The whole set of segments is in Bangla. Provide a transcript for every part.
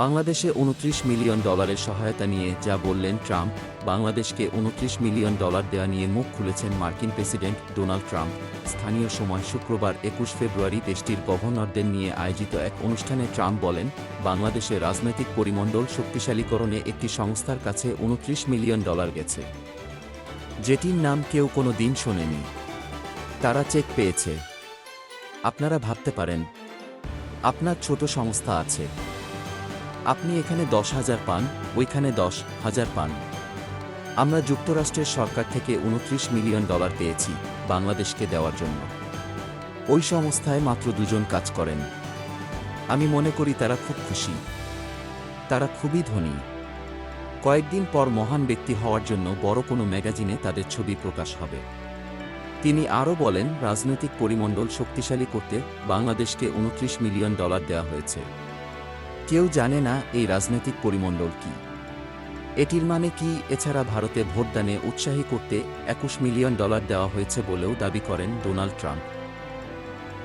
বাংলাদেশে $29 মিলিয়ন সহায়তা নিয়ে যা বললেন ট্রাম্প। বাংলাদেশকে $29 মিলিয়ন দেওয়া নিয়ে মুখ খুলেছেন মার্কিন প্রেসিডেন্ট ডোনাল্ড ট্রাম্প। স্থানীয় সময় শুক্রবার 21 ফেব্রুয়ারি দেশটির গভর্নরদের নিয়ে আয়োজিত এক অনুষ্ঠানে ট্রাম্প বলেন, বাংলাদেশে রাজনৈতিক পরিমণ্ডল শক্তিশালীকরণে একটি সংস্থার কাছে $29 মিলিয়ন গেছে, যেটির নাম কেউ কোনো দিন শোনেনি। তারা চেক পেয়েছে। আপনারা ভাবতে পারেন, আপনার ছোট সংস্থা আছে, আপনি এখানে 10,000 পান, ওইখানে 10,000 পান। আমরা যুক্তরাষ্ট্রের সরকার থেকে $29 মিলিয়ন পেয়েছি বাংলাদেশকে দেওয়ার জন্য। ওই সংস্থায় মাত্র 2 জন কাজ করেন। আমি মনে করি তারা খুব খুশি। তারা খুবই ধনী। কয়েকদিন পর মহান ব্যক্তি হওয়ার জন্য বড় কোনো ম্যাগাজিনে তাদের ছবি প্রকাশ হবে। তিনি আরও বলেন, রাজনৈতিক পরিমণ্ডল শক্তিশালী করতে বাংলাদেশকে $29 মিলিয়ন দেওয়া হয়েছে। কেউ জানে না এই রাজনৈতিক পরিমণ্ডল কি, এটির মানে কি। এছাড়া ভারতে ভোটদানে উৎসাহী করতে $21 মিলিয়ন দেওয়া হয়েছে বলেও দাবি করেন ডোনাল্ড ট্রাম্প।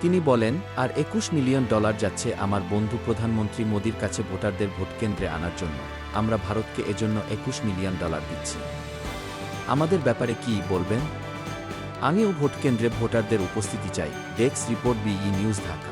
তিনি বলেন, আর $21 মিলিয়ন যাচ্ছে আমার বন্ধু প্রধানমন্ত্রী মোদির কাছে ভোটারদের ভোটকেন্দ্রে আনার জন্য। আমরা ভারতকে এজন্য $21 মিলিয়ন দিচ্ছি। আমাদের ব্যাপারে কি বলবেন? আমিও ভোটকেন্দ্রে ভোটারদের উপস্থিতি চাই। Desk report, BE news, Dhaka.